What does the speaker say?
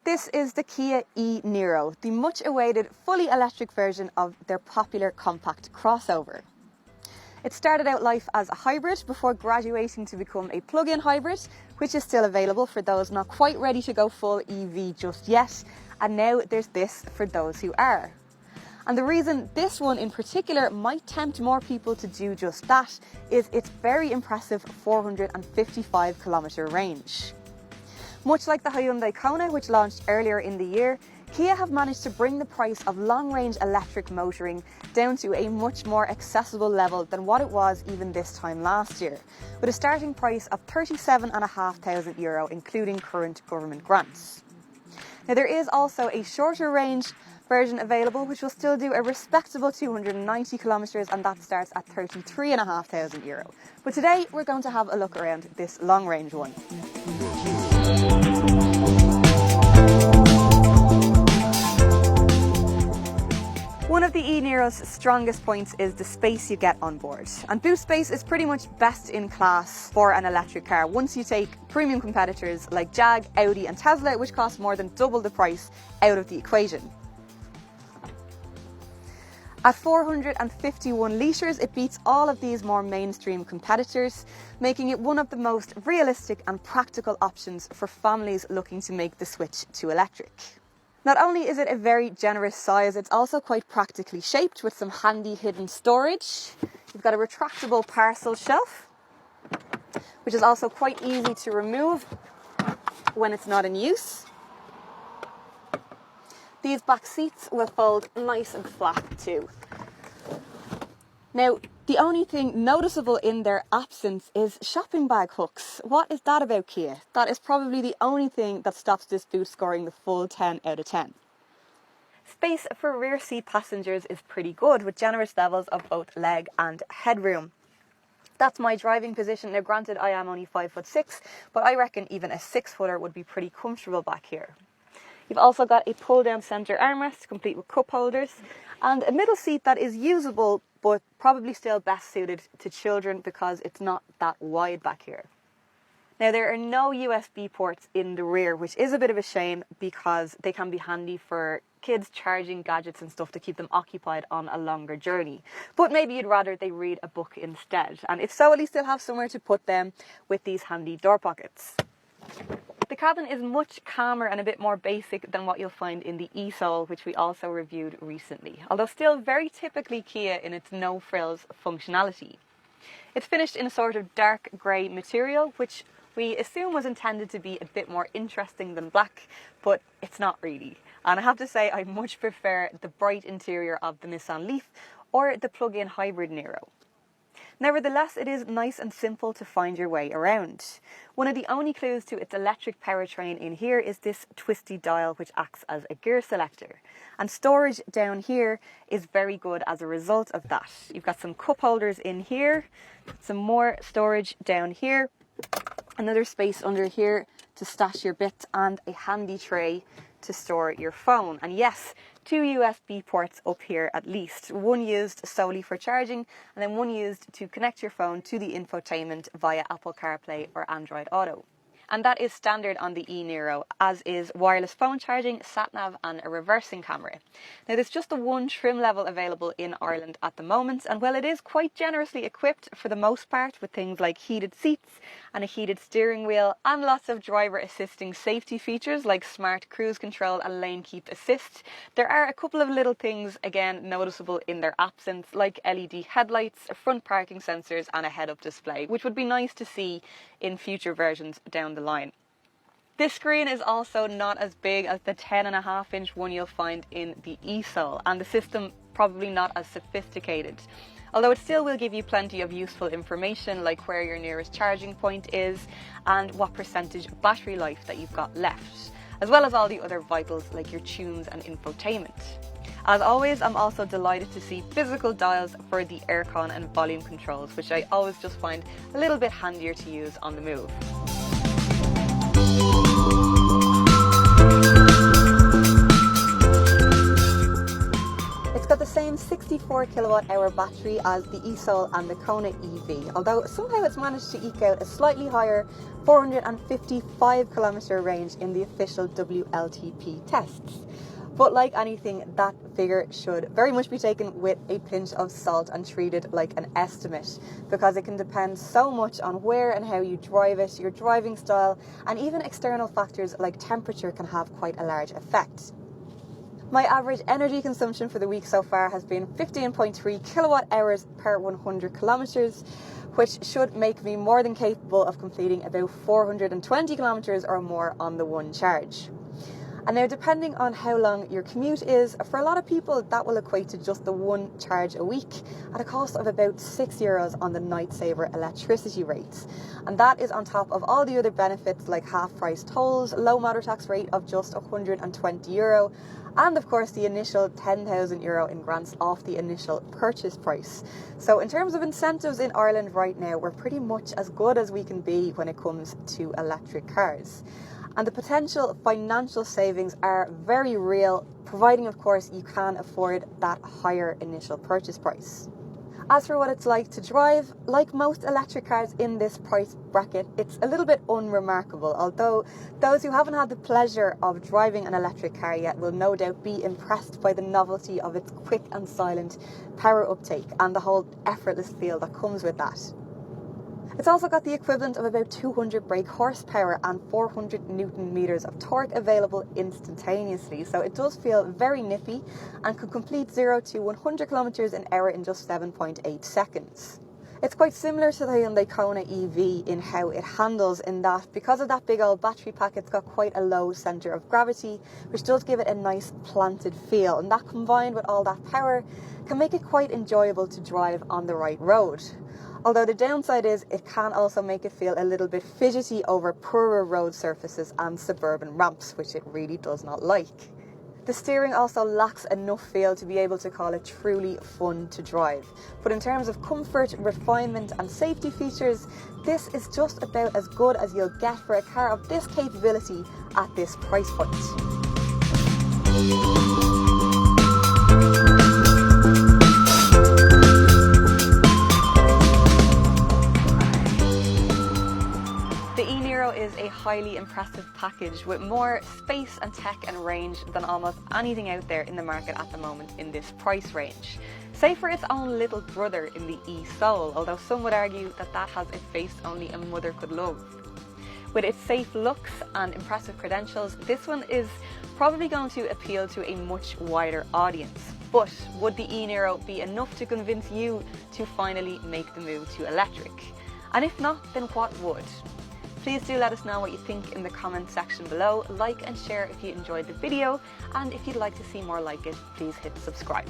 This is the Kia e-Niro, the much awaited fully electric version of their popular compact crossover. It started out life as a hybrid before graduating to become a plug-in hybrid, which is still available for those not quite ready to go full EV just yet, and now there's this for those who are. And the reason this one in particular might tempt more people to do just that is its very impressive 455 kilometre range. Much like the Hyundai Kona, which launched earlier in the year, Kia have managed to bring the price of long-range electric motoring down to a much more accessible level than what it was even this time last year, with a starting price of €37,500, including current government grants. Now, there is also a shorter range version available, which will still do a respectable 290 kilometres, and that starts at €33,500. But today we're going to have a look around this long range one. One of the e-Niro's strongest points is the space you get on board, and boot space is pretty much best in class for an electric car once you take premium competitors like Jag, Audi and Tesla, which cost more than double the price, out of the equation. At 451 litres, it beats all of these more mainstream competitors, making it one of the most realistic and practical options for families looking to make the switch to electric. Not only is it a very generous size, it's also quite practically shaped with some handy hidden storage. You've got a retractable parcel shelf, which is also quite easy to remove when it's not in use. These back seats will fold nice and flat too. Now, the only thing noticeable in their absence is shopping bag hooks. What is that about, Kia? That is probably the only thing that stops this boot scoring the full 10 out of 10. Space for rear seat passengers is pretty good, with generous levels of both leg and headroom. That's my driving position. Now, granted, I am only 5'6", but I reckon even a 6-footer would be pretty comfortable back here. You've also got a pull-down centre armrest, complete with cup holders, and a middle seat that is usable, but probably still best suited to children because it's not that wide back here. Now, there are no USB ports in the rear, which is a bit of a shame because they can be handy for kids charging gadgets and stuff to keep them occupied on a longer journey. But maybe you'd rather they read a book instead, and if so, at least they'll have somewhere to put them with these handy door pockets. The cabin is much calmer and a bit more basic than what you'll find in the e-Soul, which we also reviewed recently, although still very typically Kia in its no-frills functionality. It's finished in a sort of dark grey material, which we assume was intended to be a bit more interesting than black, but it's not really. And I have to say, I much prefer the bright interior of the Nissan Leaf or the plug-in hybrid Niro. Nevertheless, it is nice and simple to find your way around. One of the only clues to its electric powertrain in here is this twisty dial, which acts as a gear selector. And storage down here is very good as a result of that. You've got some cup holders in here, some more storage down here, another space under here to stash your bits, and a handy tray to store your phone. And yes, 2 USB ports up here at least, one used solely for charging and then one used to connect your phone to the infotainment via Apple CarPlay or Android Auto. And that is standard on the e-Niro, as is wireless phone charging, sat-nav and a reversing camera. Now, there's just the one trim level available in Ireland at the moment, and while it is quite generously equipped for the most part with things like heated seats and a heated steering wheel and lots of driver assisting safety features like smart cruise control and lane keep assist, there are a couple of little things again noticeable in their absence, like LED headlights, front parking sensors and a head-up display, which would be nice to see in future versions down the line. This screen is also not as big as the 10.5-inch one you'll find in the e-Soul, and the system probably not as sophisticated, although it still will give you plenty of useful information like where your nearest charging point is and what percentage battery life that you've got left, as well as all the other vitals like your tunes and infotainment. As always, I'm also delighted to see physical dials for the aircon and volume controls, which I always just find a little bit handier to use on the move. It's got the same 64 24 kilowatt hour battery as the e-Soul and the Kona EV, although somehow it's managed to eke out a slightly higher 455 kilometre range in the official WLTP tests. But like anything, that figure should very much be taken with a pinch of salt and treated like an estimate, because it can depend so much on where and how you drive it, your driving style, and even external factors like temperature can have quite a large effect. My average energy consumption for the week so far has been 15.3 kilowatt hours per 100 kilometres, which should make me more than capable of completing about 420 kilometres or more on the one charge. And now, depending on how long your commute is, for a lot of people that will equate to just the one charge a week at a cost of about €6 on the Night Saver electricity rates. And that is on top of all the other benefits like half-price tolls, low motor tax rate of just €120, and of course the initial €10,000 in grants off the initial purchase price. So in terms of incentives in Ireland right now, we're pretty much as good as we can be when it comes to electric cars. And the potential financial savings are very real, providing of course you can afford that higher initial purchase price. As for what it's like to drive, like most electric cars in this price bracket, it's a little bit unremarkable, although those who haven't had the pleasure of driving an electric car yet will no doubt be impressed by the novelty of its quick and silent power uptake and the whole effortless feel that comes with that. It's also got the equivalent of about 200 brake horsepower and 400 newton meters of torque available instantaneously, so it does feel very nippy and can complete 0 to 100 kilometers an hour in just 7.8 seconds. It's quite similar to the Hyundai Kona EV in how it handles, in that because of that big old battery pack, it's got quite a low centre of gravity, which does give it a nice planted feel, and that combined with all that power can make it quite enjoyable to drive on the right road. Although the downside is it can also make it feel a little bit fidgety over poorer road surfaces and suburban ramps, which it really does not like. The steering also lacks enough feel to be able to call it truly fun to drive. But in terms of comfort, refinement and safety features, this is just about as good as you'll get for a car of this capability at this price point. The e-Niro is a highly impressive package with more space and tech and range than almost anything out there in the market at the moment in this price range. Save for its own little brother in the e-Soul, although some would argue that that has a face only a mother could love. With its safe looks and impressive credentials, this one is probably going to appeal to a much wider audience. But would the e-Niro be enough to convince you to finally make the move to electric? And if not, then what would? Please do let us know what you think in the comment section below. Like and share if you enjoyed the video, and if you'd like to see more like it, please hit subscribe.